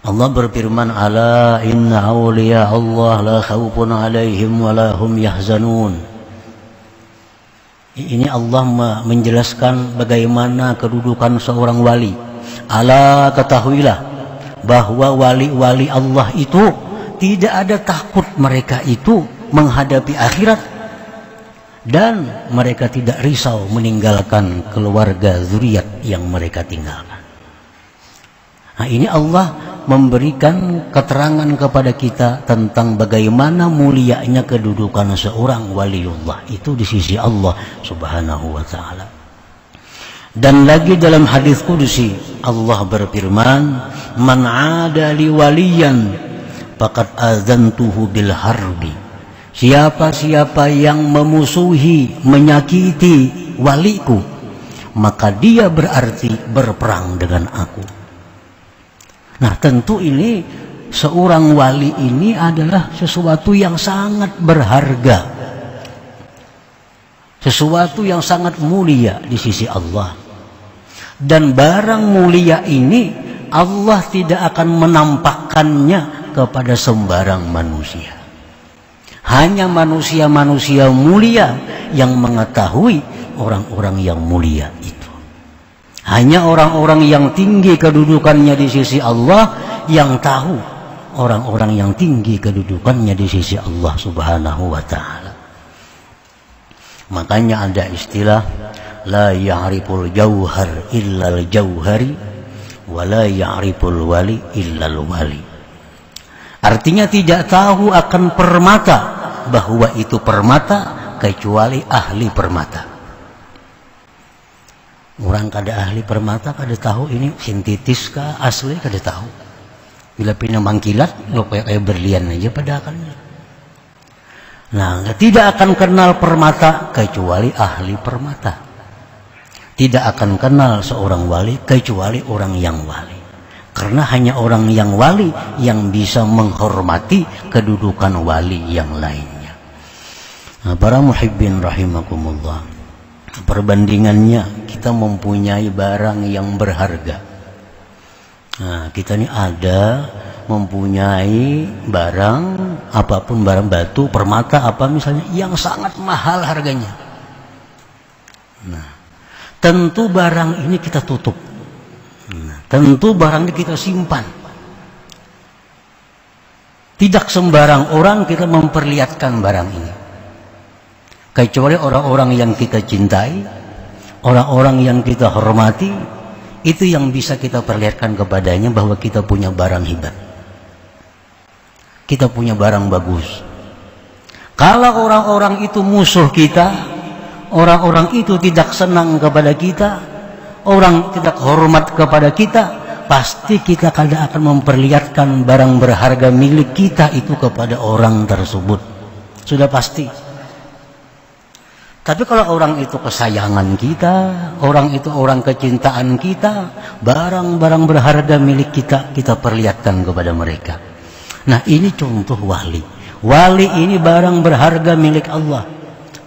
Allah berfirman, ala inna awliya Allah la khawfun alaihim wa la hum yahzanun. Ini Allah menjelaskan bagaimana kedudukan seorang wali. Ala, ketahuilah bahwa wali-wali Allah itu tidak ada takut mereka itu menghadapi akhirat, dan mereka tidak risau meninggalkan keluarga zuriat yang mereka tinggalkan. Nah, ini Allah memberikan keterangan kepada kita tentang bagaimana mulianya kedudukan seorang waliullah itu di sisi Allah Subhanahu wa ta'ala. Dan lagi dalam hadis qudsi Allah berfirman, man 'ada li waliyan faqad azantuhu bil harbi. Siapa-siapa yang memusuhi, menyakiti waliku, maka dia berarti berperang dengan aku. Nah, tentu ini seorang wali ini adalah sesuatu yang sangat berharga, sesuatu yang sangat mulia di sisi Allah. Dan barang mulia ini Allah tidak akan menampakkannya kepada sembarang manusia. Hanya manusia-manusia mulia yang mengetahui orang-orang yang mulia itu. Hanya orang-orang yang tinggi kedudukannya di sisi Allah yang tahu orang-orang yang tinggi kedudukannya di sisi Allah Subhanahu wa ta'ala. Makanya ada istilah la ya'riful jauhar illal jauhari wa la ya'riful wali illal wali. Artinya tidak tahu akan permata bahwa itu permata kecuali ahli permata. Orang kada ahli permata kada tahu ini sintetis kah asli kada tahu. Bila pindah mangkilat lo kayak berlian aja padahalnya. Nah, tidak akan kenal permata kecuali ahli permata. Tidak akan kenal seorang wali kecuali orang yang wali. Karena hanya orang yang wali yang bisa menghormati kedudukan wali yang lainnya. Nah, para muhibbin rahimakumullah, perbandingannya kita mempunyai barang yang berharga. Nah, kita ini ada mempunyai barang apapun, barang batu, permata apa misalnya yang sangat mahal harganya. Nah, tentu barang ini kita tutup. Nah, tentu barang ini kita simpan. Tidak sembarang orang kita memperlihatkan barang ini. Kecuali orang-orang yang kita cintai, orang-orang yang kita hormati, itu yang bisa kita perlihatkan kepadanya bahwa kita punya barang hebat, kita punya barang bagus. Kalau orang-orang itu musuh kita, orang-orang itu tidak senang kepada kita, orang tidak hormat kepada kita, pasti kita kada akan memperlihatkan barang berharga milik kita itu kepada orang tersebut. Sudah pasti. Tapi kalau orang itu kesayangan kita, orang itu orang kecintaan kita, barang-barang berharga milik kita, kita perlihatkan kepada mereka. Nah, ini contoh wali. Wali ini barang berharga milik Allah.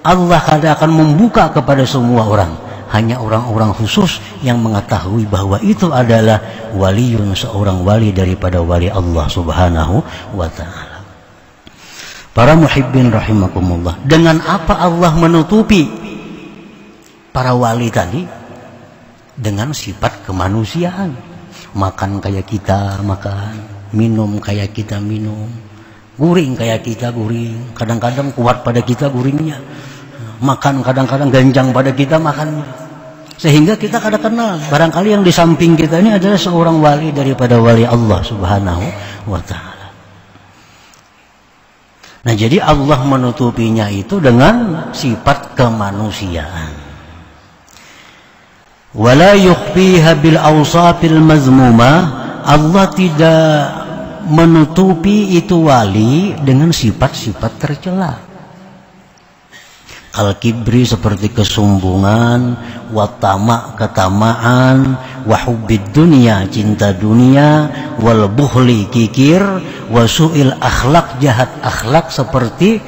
Allah kada akan membuka kepada semua orang. Hanya orang-orang khusus yang mengetahui bahwa itu adalah waliyun, seorang wali daripada wali Allah Subhanahu wa ta'ala. Para muhibbin rahimakumullah, dengan apa Allah menutupi para wali tadi? Dengan sifat kemanusiaan. Makan kayak kita makan, minum kayak kita minum, guring kayak kita guring. Kadang-kadang kuat pada kita guringnya, makan kadang-kadang ganjang pada kita makannya. Sehingga kita kada kenal barangkali yang di samping kita ini adalah seorang wali daripada wali Allah Subhanahu wa ta'ala. Nah, jadi Allah menutupinya itu dengan sifat kemanusiaan. Wala yukhfiha bil awsafil mazmumah. Allah tidak menutupi itu wali dengan sifat-sifat tercela. Al-kibri seperti kesombongan, watama ketamaan, wahubbid dunia cinta dunia, wal bukhli kikir, wasu'il akhlak jahat akhlak seperti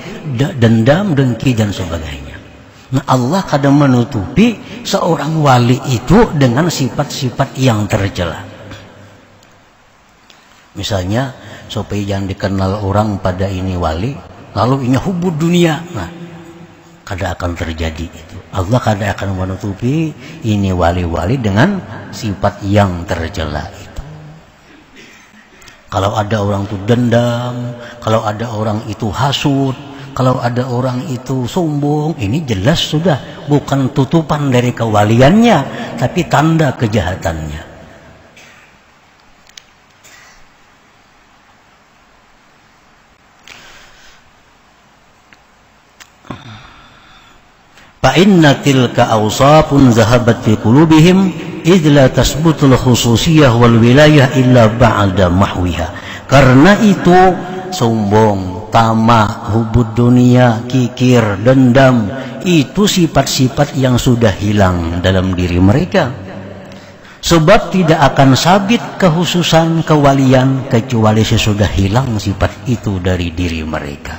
dendam, dengki dan sebagainya. Nah, Allah kadang menutupi seorang wali itu dengan sifat-sifat yang tercela. Misalnya supaya jangan dikenal orang pada ini wali, lalu ini hubud dunia. Nah, kadang akan terjadi itu. Allah kadang akan menutupi ini wali-wali dengan sifat yang tercela itu. Kalau ada orang itu dendam, kalau ada orang itu hasud, kalau ada orang itu sombong, ini jelas sudah bukan tutupan dari kewaliannya, tapi tanda kejahatannya. Fa inna tilka awsafun zahabat fi qulubihim idh la tasbutul khususiyah wal wilayah illa ba'da mahwiha. Karena itu sombong, tamak, hubud dunia, kikir, dendam, itu sifat-sifat yang sudah hilang dalam diri mereka. Sebab tidak akan sabit kehususan kewalian kecuali sesudah hilang sifat itu dari diri mereka.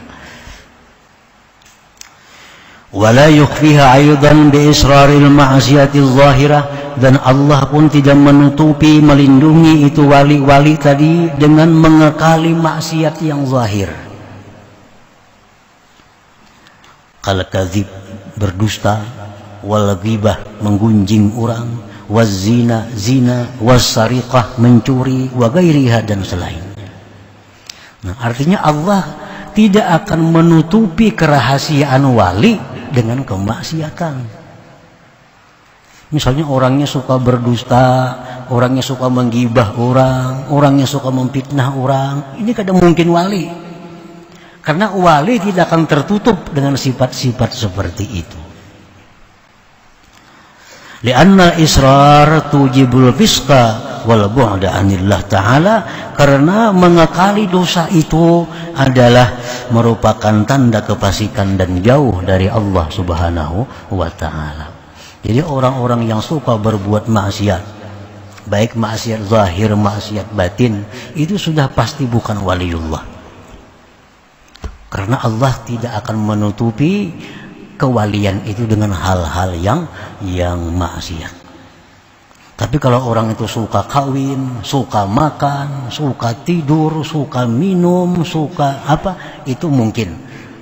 Wala yukhfiha aydan bi israril ma'siyati zahirah, dan Allah pun tidak menutupi, melindungi itu wali-wali tadi dengan mengekali maksiat yang zahir. Kal kadzib, berdusta, wal ghibah, menggunjing orang, waz zina, zina, was sariqah, mencuri, wa ghairiha, dan selainnya. Nah, artinya Allah tidak akan menutupi kerahasiaan wali dengan kemaksiatan. Misalnya orangnya suka berdusta, orangnya suka menggibah orang, orangnya suka memfitnah orang, ini kadang mungkin wali. Karena wali tidak akan tertutup dengan sifat-sifat seperti itu. Li'anna israr tujibul fisqa wal bu'da anillah ta'ala, karena mengekali dosa itu adalah merupakan tanda kefasikan dan jauh dari Allah Subhanahu wa ta'ala. Jadi orang-orang yang suka berbuat maksiat, baik maksiat zahir, maksiat batin, itu sudah pasti bukan waliullah. Karena Allah tidak akan menutupi kewalian itu dengan hal-hal yang maksiat. Tapi kalau orang itu suka kawin, suka makan, suka tidur, suka minum, suka apa, itu mungkin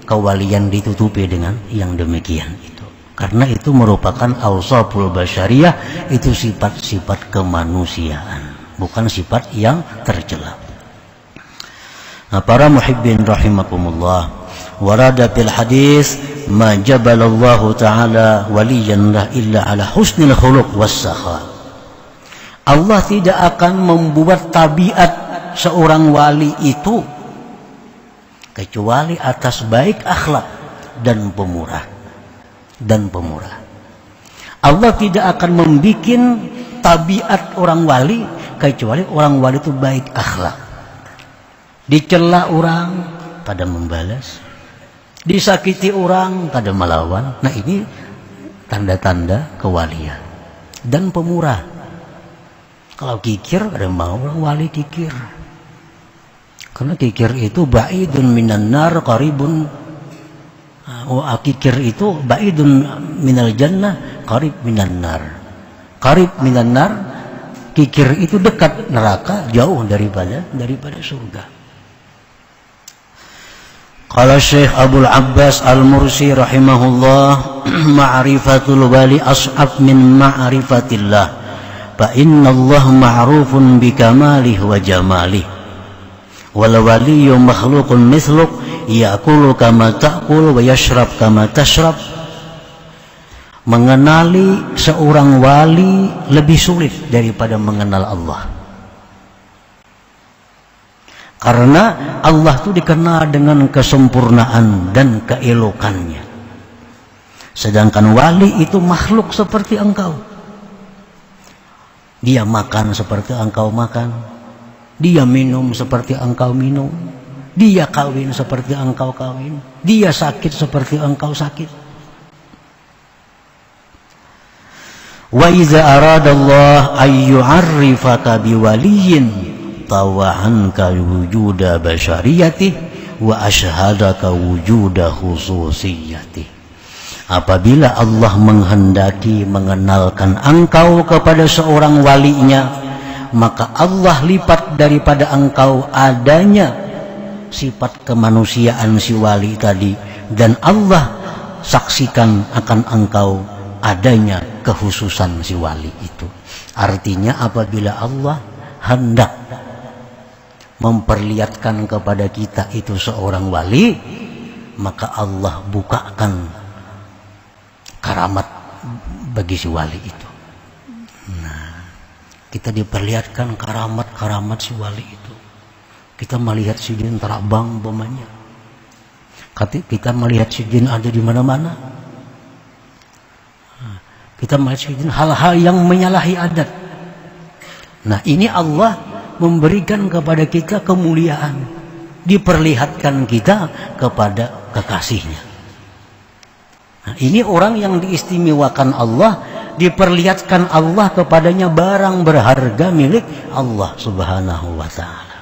kewalian ditutupi dengan yang demikian itu. Karena itu merupakan awsaful basyariyah, itu sifat-sifat kemanusiaan, bukan sifat yang tercela. Nah, para muhibbin rahimakumullah, warada fil hadis ma jabalallahu ta'ala waliyan lah illa ala husnil khuluq was sakha. Allah tidak akan membuat tabiat seorang wali itu kecuali atas baik akhlak dan pemurah. Allah tidak akan membuat tabiat orang wali kecuali orang wali itu baik akhlak. Dicela orang pada membalas, disakiti orang pada melawan. Nah, ini tanda-tanda kewalian dan pemurah. Kalau kikir, ada mau orang wali kikir. Karena kikir itu ba'idun minan nar qaribun. Kikir itu ba'idun minal jannah qarib minan nar. Qarib minan nar, kikir itu dekat neraka, jauh daripada surga. Qala Syekh Abdul Abbas Al-Mursi rahimahullah, ma'rifatul wali as'ab min ma'rifatillah. Fa inna Allah ma'rufun bi kamalih wa jamalih. Wal waliyyu makhluqun mithluk ya'kulu kama ta'kul wa yashrab kama tashrab. Mengenali seorang wali lebih sulit daripada mengenal Allah. Karena Allah itu dikenal dengan kesempurnaan dan keelokannya. Sedangkan wali itu makhluk seperti engkau. Dia makan seperti engkau makan, dia minum seperti engkau minum, dia kawin seperti engkau kawin, dia sakit seperti engkau sakit. Wa idza arada Allah ay yu'arrifaka biwaliyin tawa'anka wujuda basyariyatih wa ashhadaka wujuda khususiyatih. Apabila Allah menghendaki mengenalkan engkau kepada seorang walinya, maka Allah lipat daripada engkau adanya sifat kemanusiaan si wali tadi, dan Allah saksikan akan engkau adanya kekhususan si wali itu. Artinya apabila Allah hendak memperlihatkan kepada kita itu seorang wali, maka Allah bukakan karamat bagi si wali itu. Nah, kita diperlihatkan karamat-karamat si wali itu. Kita melihat si jin terbang umpamanya. Kita melihat si jin ada di mana-mana. Kita melihat si jin hal-hal yang menyalahi adat. Nah, ini Allah memberikan kepada kita kemuliaan, diperlihatkan kita kepada kekasihnya. Nah, ini orang yang diistimewakan Allah, diperlihatkan Allah kepadanya barang berharga milik Allah subhanahu wa ta'ala.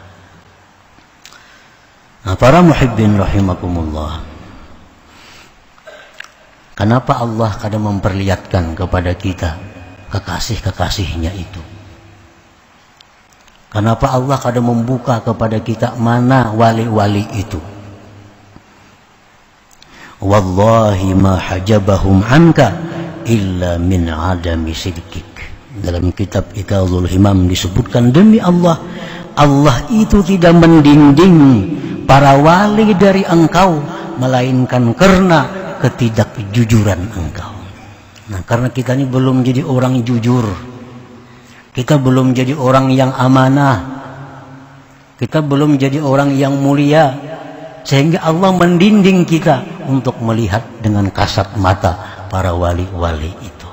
Nah, para muhibbin rahimakumullah, kenapa Allah kadang memperlihatkan kepada kita kekasih-kekasihnya itu? Kenapa Allah kadang membuka kepada kita mana wali-wali itu? Wallahi ma hajabahum anka illa min adami sidqik. Dalam kitab Iqazul Himam disebutkan, demi Allah, Allah itu tidak mendinding para wali dari engkau, melainkan karena ketidakjujuran engkau. Nah, karena kita ini belum jadi orang jujur, kita belum jadi orang yang amanah, kita belum jadi orang yang mulia, sehingga Allah mendinding kita untuk melihat dengan kasat mata para wali-wali itu.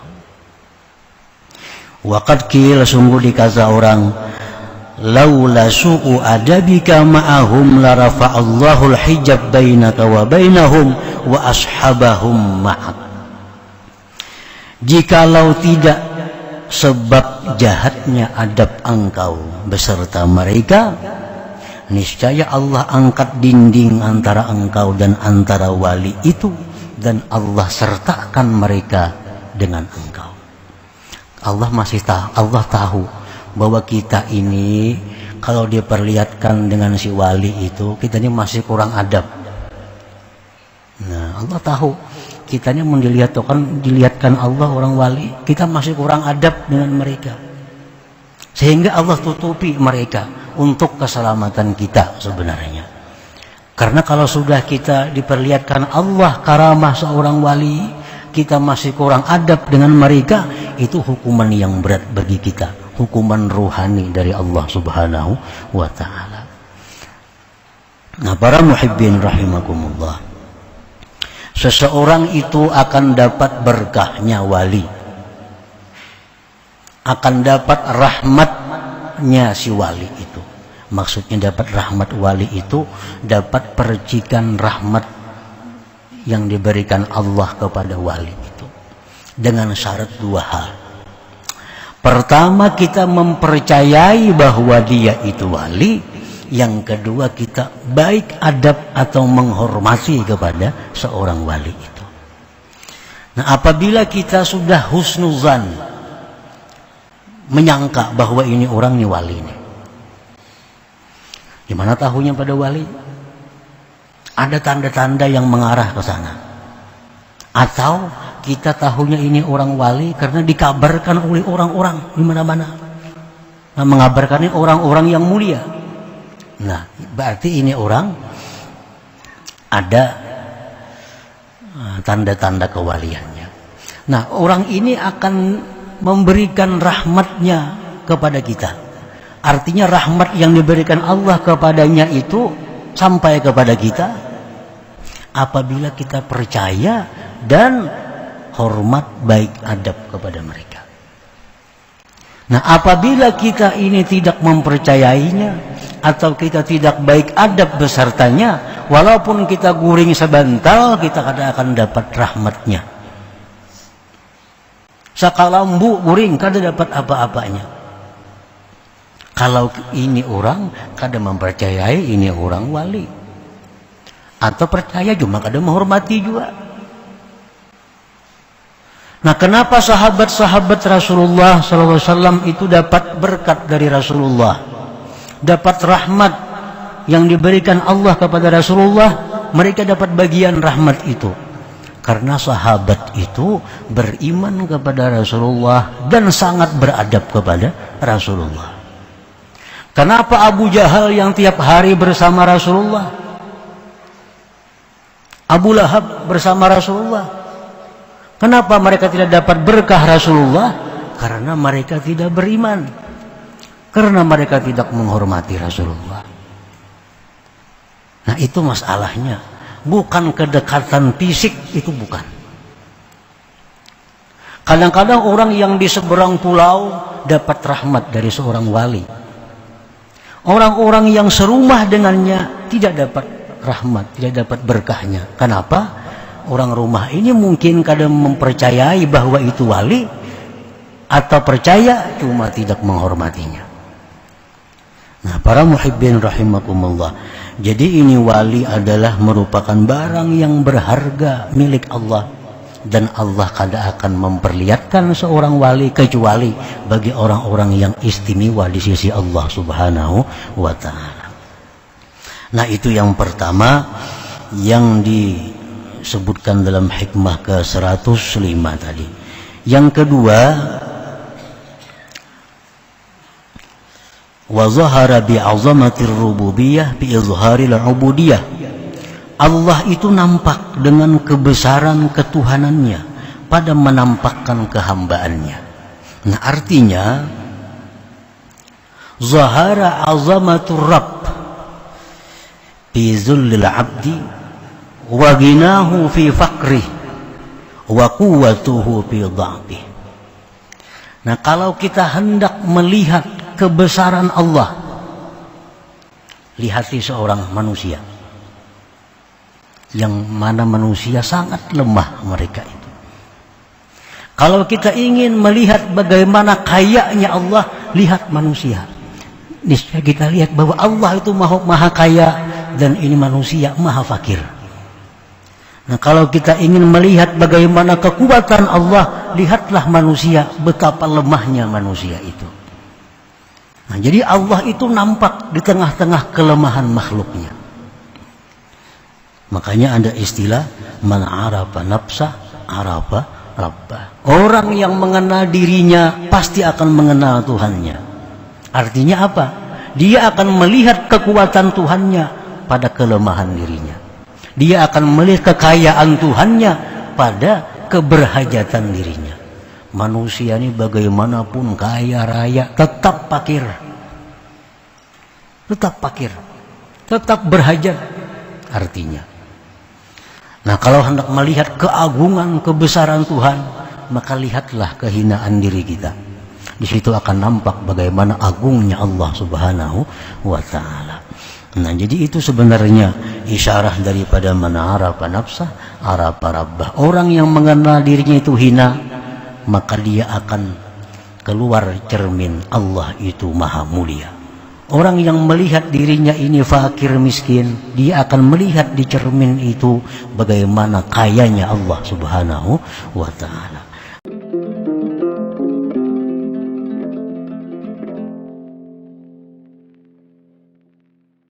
Waqad qila, sungguh dikata orang, laula su'u adabika ma'ahum la rafa'allahu al-hijab bainaka wa bainahum wa ashabahum ma'ak. Jikalau tidak sebab jahatnya adab engkau beserta mereka, niscaya Allah angkat dinding antara engkau dan antara wali itu, dan Allah sertakan mereka dengan engkau. Allah tahu bahwa kita ini kalau diperlihatkan dengan si wali itu, kita ini masih kurang adab. Nah, Allah tahu kita ini dilihatkan Allah orang wali, kita masih kurang adab dengan mereka, sehingga Allah tutupi mereka untuk keselamatan kita sebenarnya. Karena kalau sudah kita diperlihatkan Allah karamah seorang wali, kita masih kurang adab dengan mereka, itu hukuman yang berat bagi kita, hukuman ruhani dari Allah subhanahu wa ta'ala. Nah, para muhibbin rahimakumullah, seseorang itu akan dapat berkahnya wali, akan dapat rahmatnya si wali itu. Maksudnya dapat rahmat wali itu, dapat percikan rahmat yang diberikan Allah kepada wali itu, dengan syarat dua hal. Pertama, kita mempercayai bahwa dia itu wali. Yang kedua, kita baik adab atau menghormati kepada seorang wali itu. Nah, apabila kita sudah husnuzan, menyangka bahwa ini orang ini wali ini, gimana tahunya pada wali? Ada tanda-tanda yang mengarah ke sana. Atau kita tahunya ini orang wali karena dikabarkan oleh orang-orang di mana-mana. Nah, mengabarkan ini orang-orang yang mulia. Nah, berarti ini orang ada tanda-tanda kewaliannya. Nah, orang ini akan memberikan rahmatnya kepada kita. Artinya rahmat yang diberikan Allah kepadanya itu sampai kepada kita apabila kita percaya dan hormat baik adab kepada mereka. Nah, apabila kita ini tidak mempercayainya atau kita tidak baik adab besertanya, walaupun kita guring sebentar, kita kadang akan dapat rahmatnya. Sakalambu guring kadang dapat apa-apanya. Kalau ini orang kadang mempercayai ini orang wali, atau percaya cuma kadang menghormati juga. Nah, kenapa sahabat-sahabat Rasulullah SAW itu dapat berkat dari Rasulullah, dapat rahmat yang diberikan Allah kepada Rasulullah, mereka dapat bagian rahmat itu karena sahabat itu beriman kepada Rasulullah dan sangat beradab kepada Rasulullah. Kenapa Abu Jahal yang tiap hari bersama Rasulullah, Abu Lahab bersama Rasulullah, kenapa mereka tidak dapat berkah Rasulullah? Karena mereka tidak beriman, karena mereka tidak menghormati Rasulullah. Nah, itu masalahnya, bukan kedekatan fisik, itu bukan. Kadang-kadang orang yang di seberang pulau dapat rahmat dari seorang wali, orang-orang yang serumah dengannya tidak dapat rahmat, tidak dapat berkahnya. Kenapa? Orang rumah ini mungkin kadang mempercayai bahwa itu wali, atau percaya cuma tidak menghormatinya. Nah, para muhibbin rahimakumullah, jadi ini wali adalah merupakan barang yang berharga milik Allah, dan Allah kada akan memperlihatkan seorang wali kecuali bagi orang-orang yang istimewa di sisi Allah Subhanahu wa ta'ala. Nah, itu yang pertama yang disebutkan dalam hikmah ke-105 tadi. Yang kedua, wa zahara bi'azamatir rububiyah bi izharil ubudiyah. Allah itu nampak dengan kebesaran ketuhanannya pada menampakkan kehambaannya. Nah, artinya zahara azamatur rabb fi zullil abdi wa ginahu fi faqrih wa quwwatuhu fi dha'fih. Nah, kalau kita hendak melihat kebesaran Allah, lihati seorang manusia, yang mana manusia sangat lemah mereka itu. Kalau kita ingin melihat bagaimana kayanya Allah, lihat manusia. Niscaya kita lihat bahwa Allah itu maha kaya dan ini manusia maha fakir. Nah, kalau kita ingin melihat bagaimana kekuatan Allah, lihatlah manusia, betapa lemahnya manusia itu. Nah, jadi Allah itu nampak di tengah-tengah kelemahan makhluknya. Makanya ada istilah man arafa nafsah arafa rabbah. Orang yang mengenal dirinya pasti akan mengenal Tuhannya. Artinya apa? Dia akan melihat kekuatan Tuhannya pada kelemahan dirinya. Dia akan melihat kekayaan Tuhannya pada keberhajatan dirinya. Manusia ini bagaimanapun kaya raya tetap fakir, tetap berhajat artinya. Nah, kalau hendak melihat keagungan kebesaran Tuhan, maka lihatlah kehinaan diri kita. Di situ akan nampak bagaimana agungnya Allah Subhanahu wa ta'ala. Nah, jadi itu sebenarnya isyarah daripada man arafa nafsah arafa rabbah. Orang yang mengenal dirinya itu hina, maka dia akan keluar cermin Allah itu maha mulia. Orang yang melihat dirinya ini fakir miskin, dia akan melihat di cermin itu bagaimana kayanya Allah Subhanahu wa ta'ala.